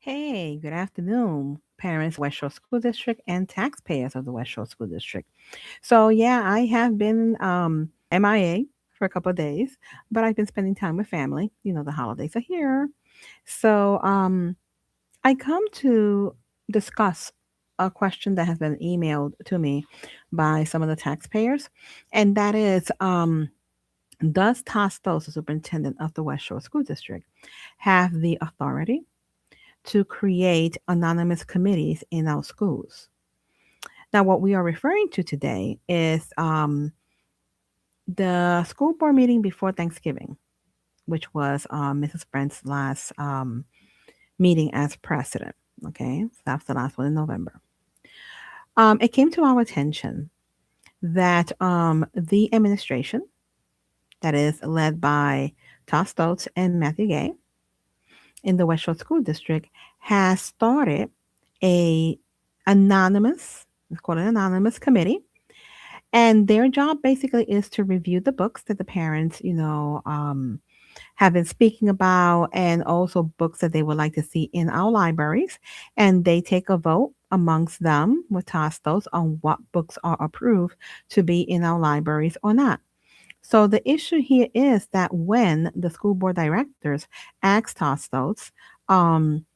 Hey, good afternoon, parents, West Shore School District, and taxpayers of the West Shore School District. So, yeah, I have been MIA for a couple of days, but I've been spending time with family. The holidays are here. So, I come to discuss a question that has been emailed to me by some of the taxpayers, and that is does Todd Stoltz, the superintendent of the West Shore School District, have the authority to create anonymous committees in our schools? Now, what we are referring to today is the school board meeting before Thanksgiving, which was Mrs. Brent's last meeting as president. Okay, so that's the last one in November. It came to our attention that the administration, that is led by Todd Stoltz and Matthew Gay in the West Shore School District, has started a anonymous, it's called an anonymous committee. And their job basically is to review the books that the parents, have been speaking about, and also books that they would like to see in our libraries. And they take a vote amongst them with Tostos on what books are approved to be in our libraries or not. So the issue here is that when the school board directors asked Tostos um,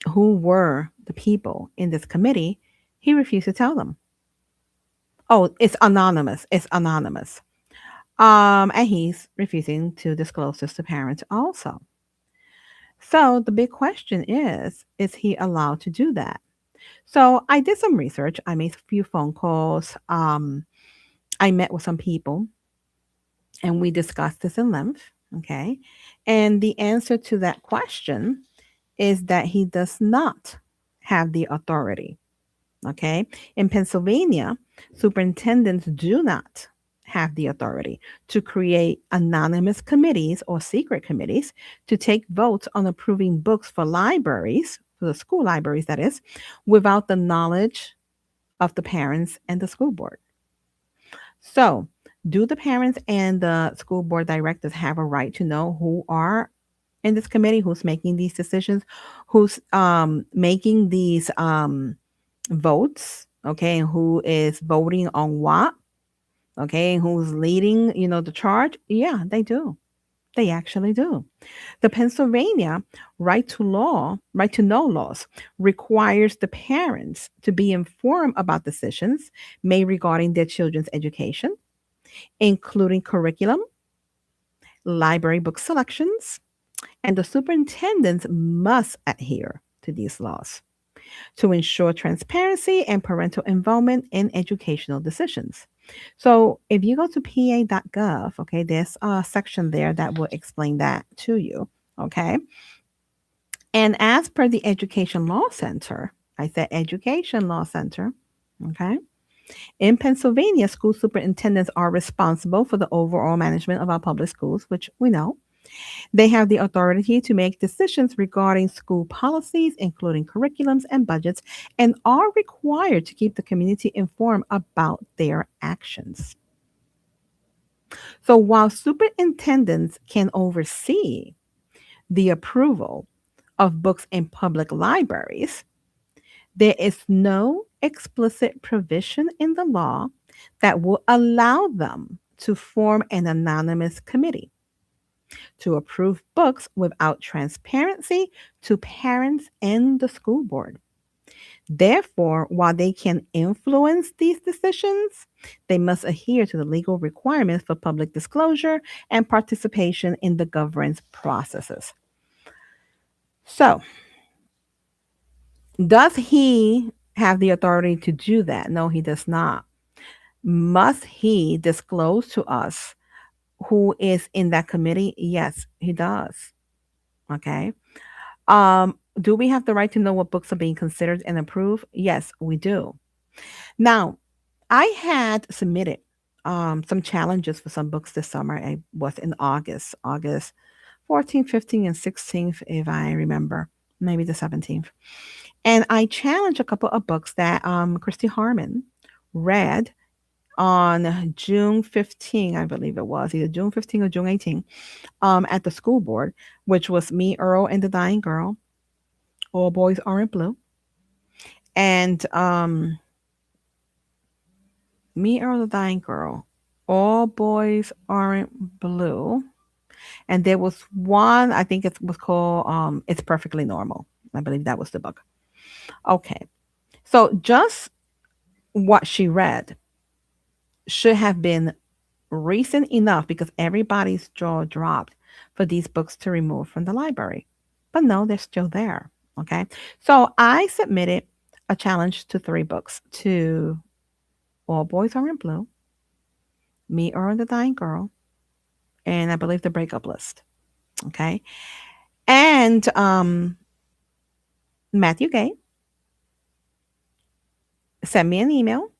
who were the people in this committee, he refused to tell them. Oh, it's anonymous. It's anonymous. And he's refusing to disclose this to parents also. So the big question is he allowed to do that? So I did some research. I made a few phone calls. I met with some people and we discussed this in length. Okay. And the answer to that question is that he does not have the authority. Okay. In Pennsylvania, superintendents do not have the authority to create anonymous committees or secret committees to take votes on approving books for libraries, for the school libraries, that is, without the knowledge of the parents and the school board. So, do the parents and the school board directors have a right to know who are in this committee, who's making these decisions, who's making these votes, okay, and who is voting on what, okay, and who's leading, the charge? Yeah, they do. They actually do. The Pennsylvania right to know laws requires the parents to be informed about decisions made regarding their children's education, including curriculum, library book selections, and the superintendents must adhere to these laws to ensure transparency and parental involvement in educational decisions. So if you go to pa.gov, okay, there's a section there that will explain that to you, okay? And as per the Education Law Center, I said Education Law Center, okay? In Pennsylvania, school superintendents are responsible for the overall management of our public schools, which we know. They have the authority to make decisions regarding school policies, including curriculums and budgets, and are required to keep the community informed about their actions. So while superintendents can oversee the approval of books in public libraries, there is no explicit provision in the law that will allow them to form an anonymous committee to approve books without transparency to parents and the school board. Therefore, while they can influence these decisions, they must adhere to the legal requirements for public disclosure and participation in the governance processes. So, does he have the authority to do that? No, he does not. Must he disclose to us who is in that committee? Yes, he does. Okay. Do we have the right to know what books are being considered and approved? Yes, we do. Now, I had submitted some challenges for some books this summer. It was in August 14th, 15th, and 16th, if I remember, maybe the 17th. And I challenged a couple of books that Christy Harmon read on June 15th, I believe it was, either June 15th or June 18th, at the school board, which was Me, Earl, and the Dying Girl. All boys aren't blue. And Me or the Dying Girl. All boys aren't blue. And there was one, I think it was called It's Perfectly Normal. I believe that was the book. Okay. So just what she read should have been recent enough because everybody's jaw dropped for these books to remove from the library. But no, they're still there. Okay. So I submitted a challenge to three books to All Boys Are in Blue, Me or the Dying Girl, and I believe the Breakup List. Okay. And Matthew Gay sent me an email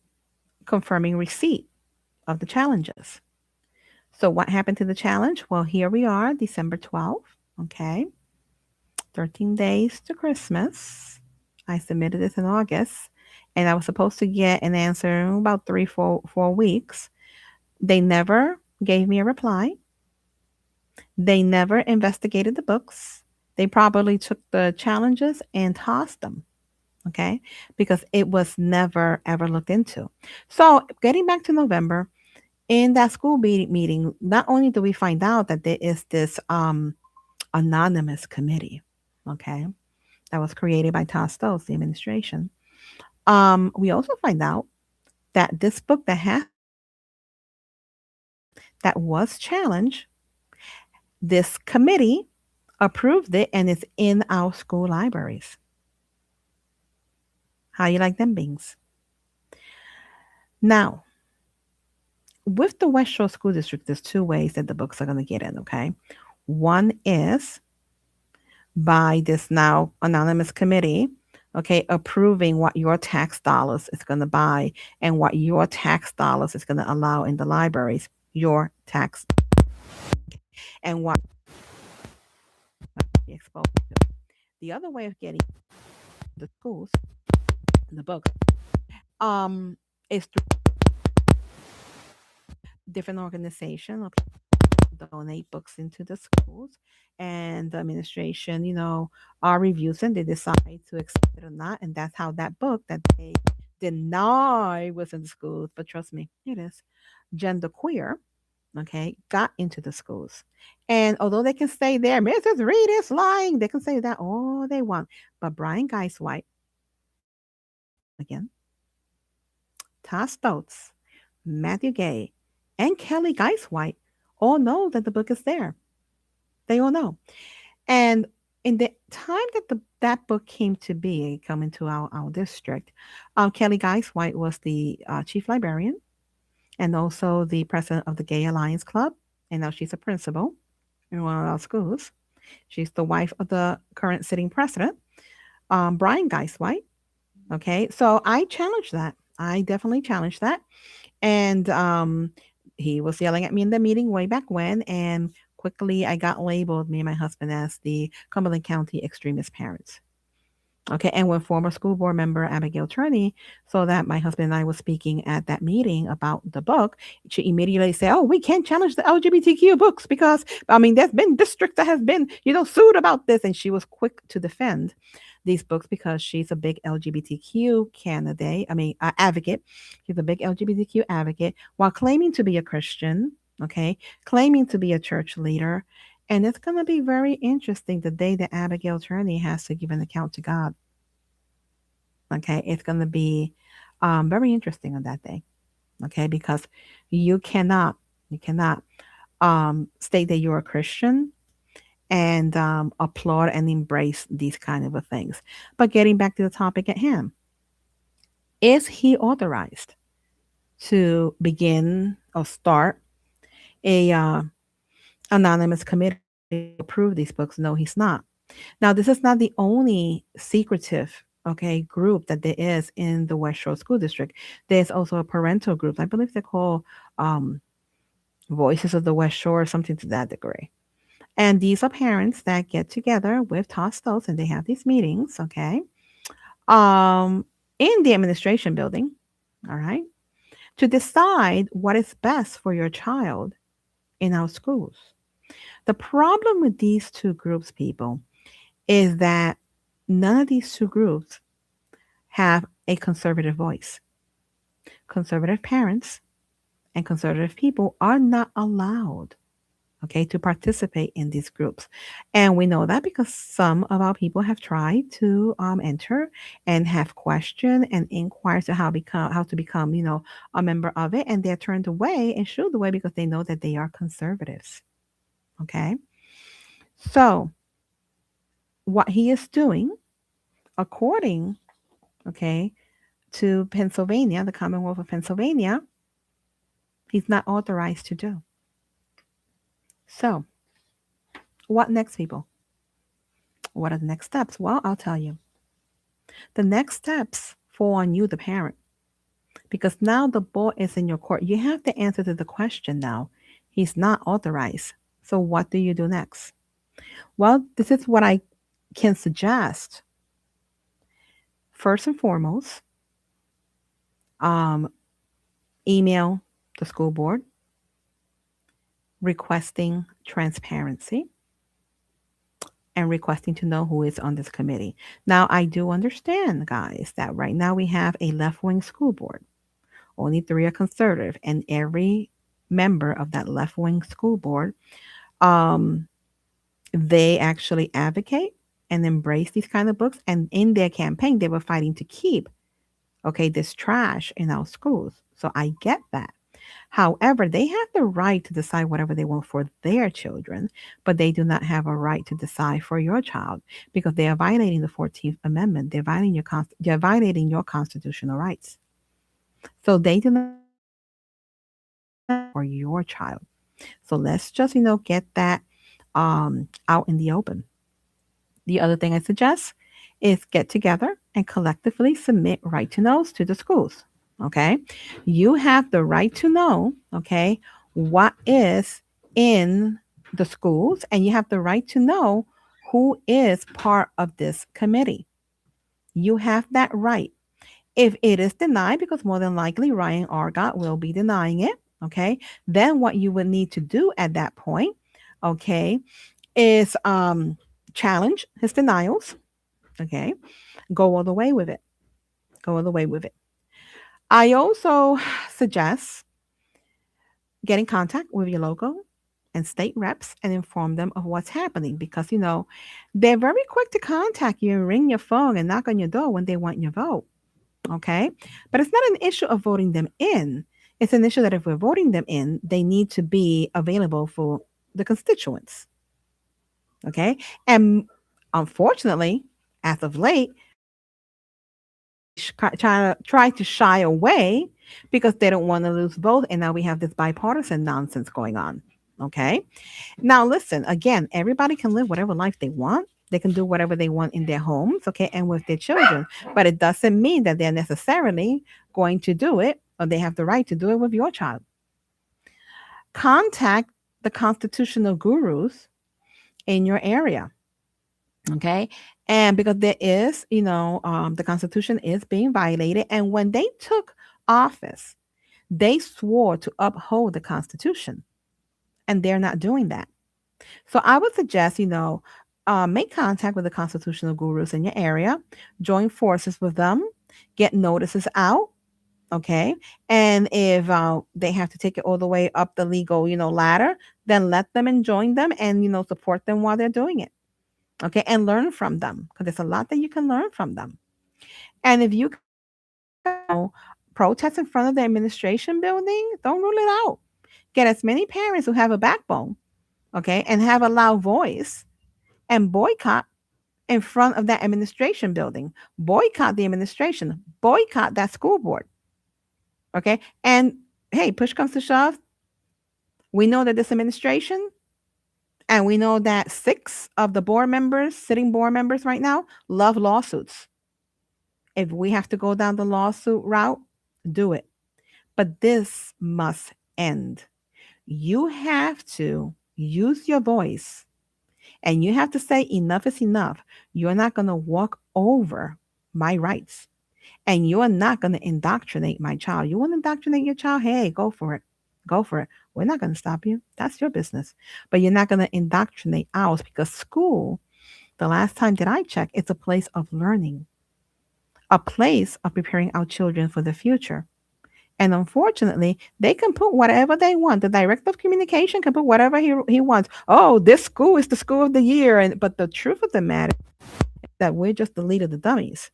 confirming receipt of the challenges. So, what happened to the challenge? Well, here we are, December 12th. Okay. 13 days to Christmas. I submitted this in August and I was supposed to get an answer in about 4 weeks. They never gave me a reply. They never investigated the books. They probably took the challenges and tossed them. Okay. Because it was never ever looked into. So, getting back to November, in that school meeting, not only do we find out that there is this anonymous committee, okay, that was created by Todd Stoltz, the administration. We also find out that this book that was challenged, this committee approved it and it's in our school libraries. How you like them beans? Now, with the West Shore School District, there's two ways that the books are going to get in, okay? One is by this now anonymous committee, okay, approving what your tax dollars is going to buy and what your tax dollars is going to allow in the libraries, your tax and what be exposed to. The other way of getting the schools, the books, is through different organizations. Okay, donate books into the schools, and the administration, reviews and they decide to accept it or not, and that's how that book that they deny was in the schools. But trust me, it is gender queer. Okay, got into the schools, and although they can say there, Mrs. Reed is lying, they can say that all they want. But Brian Geiswhite, again, Todd Stoltz, Matthew Gay, and Kelly Geiswhite all know that the book is there. They all know. And in the time that that book came to be, coming to our district, Kelly Geiswhite was the chief librarian and also the president of the Gay Alliance Club. And now she's a principal in one of our schools. She's the wife of the current sitting president, Brian Geiswhite. Okay, so I challenged that. I definitely challenged that. And he was yelling at me in the meeting way back when. And quickly I got labeled, me and my husband, as the Cumberland County extremist parents. Okay, and when former school board member Abigail Turney saw that my husband and I were speaking at that meeting about the book, she immediately said, "Oh, we can't challenge the LGBTQ books because there's been districts that have been sued about this," and she was quick to defend these books because she's a big LGBTQ candidate. Advocate. She's a big LGBTQ advocate while claiming to be a Christian. Okay, claiming to be a church leader. And it's going to be very interesting the day that Abigail Turney has to give an account to God. Okay, it's going to be very interesting on that day. Okay, because you cannot state that you're a Christian and applaud and embrace these kind of things. But getting back to the topic at hand, is he authorized to begin or start a anonymous committee to approve these books? No, he's not. Now, this is not the only secretive, okay, group that there is in the West Shore School District. There's also a parental group. I believe they're called Voices of the West Shore, something to that degree. And these are parents that get together with Todd Stoltz and they have these meetings, okay, in the administration building, all right, to decide what is best for your child in our schools. The problem with these two groups, people, is that None of these two groups have a conservative voice. Conservative parents and conservative people are not allowed, okay, to participate in these groups. And we know that because some of our people have tried to enter and have questioned and inquired to how to become, a member of it, and they're turned away and shooed away because they know that they are conservatives. Okay, so what he is doing, according, okay, to Pennsylvania, the Commonwealth of Pennsylvania, he's not authorized to do. So, what next, people? What are the next steps? Well, I'll tell you. The next steps fall on you, the parent, because now the ball is in your court. You have to answer to the question now. He's not authorized. So, what do you do next? Well, this is what I can suggest. First and foremost, um, email the school board requesting transparency and requesting to know who is on this committee. Now, I do understand, guys, that right now we have a left wing school board. Only three are conservative, and every member of that left wing school board, um, they actually advocate and embrace these kind of books. And in their campaign, they were fighting to keep, okay, this trash in our schools. So I get that. However, they have the right to decide whatever they want for their children, but they do not have a right to decide for your child because they are violating the 14th Amendment. They're violating your constitutional rights. So they do not for your child. So let's just, get that out in the open. The other thing I suggest is get together and collectively submit right to knows to the schools. Okay. You have the right to know, okay, what is in the schools, and you have the right to know who is part of this committee. You have that right. If it is denied, because more than likely Ryan Argott will be denying it, okay, then what you would need to do at that point, okay, is challenge his denials, okay, go all the way with it. Go all the way with it. I also suggest get in contact with your local and state reps and inform them of what's happening because, they're very quick to contact you and ring your phone and knock on your door when they want your vote. Okay. But it's not an issue of voting them in. It's an issue that if we're voting them in, they need to be available for the constituents. Okay. And unfortunately, as of late, try to shy away because they don't want to lose vote. And now we have this bipartisan nonsense going on. Okay. Now, listen, again, everybody can live whatever life they want. They can do whatever they want in their homes, okay, and with their children. But it doesn't mean that they're necessarily going to do it or they have the right to do it with your child. Contact the constitutional gurus in your area, okay? And because there is, the Constitution is being violated. And when they took office, they swore to uphold the Constitution, and they're not doing that. So I would suggest, make contact with the constitutional gurus in your area, join forces with them, get notices out. Okay. And if they have to take it all the way up the legal, ladder, then let them and join them and, support them while they're doing it. Okay. And learn from them because there's a lot that you can learn from them. And if you protest in front of the administration building, don't rule it out. Get as many parents who have a backbone, okay, and have a loud voice and boycott in front of that administration building. Boycott the administration, boycott that school board. Okay. And hey, push comes to shove. We know that this administration, and we know that 6 of the board members, sitting board members right now, love lawsuits. If we have to go down the lawsuit route, do it. But this must end. You have to use your voice and you have to say enough is enough. You're not going to walk over my rights. And you're not going to indoctrinate my child. You want to indoctrinate your child? Hey, go for it. Go for it. We're not going to stop you. That's your business. But you're not going to indoctrinate ours because school The last time that I checked, it's a place of learning, a place of preparing our children for the future. And unfortunately, they can put whatever they want. The director of communication can put whatever he wants. Oh, this school is the school of the year. And but the truth of the matter is that we're just the lead of the dummies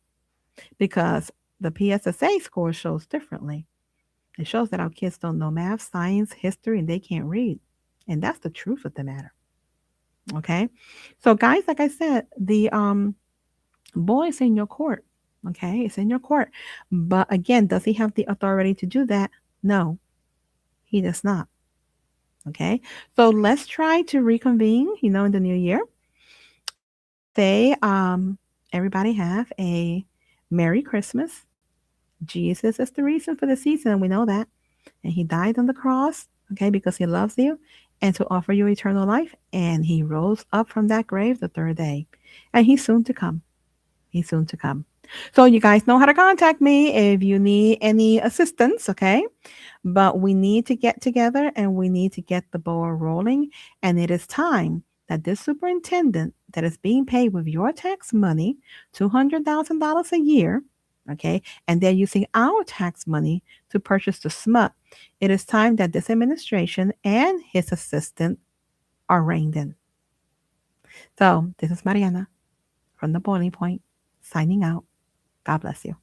because the PSSA score shows differently. It shows that our kids don't know math, science, history, and they can't read. And that's the truth of the matter. Okay. So guys, like I said, the boy is in your court. Okay, it's in your court. But again, does he have the authority to do that? No, he does not. Okay. So let's try to reconvene, in the new year. Say, everybody have a Merry Christmas. Jesus is the reason for the season. We know that. And he died on the cross, okay, because he loves you and to offer you eternal life. And he rose up from that grave the third day. And he's soon to come. He's soon to come. So you guys know how to contact me if you need any assistance, okay? But we need to get together and we need to get the ball rolling. And it is time that this superintendent that is being paid with your tax money, $200,000 a year, okay, and they're using our tax money to purchase the smut. It is time that this administration and his assistant are reined in. So this is Mariana from the Boiling Point signing out. God bless you.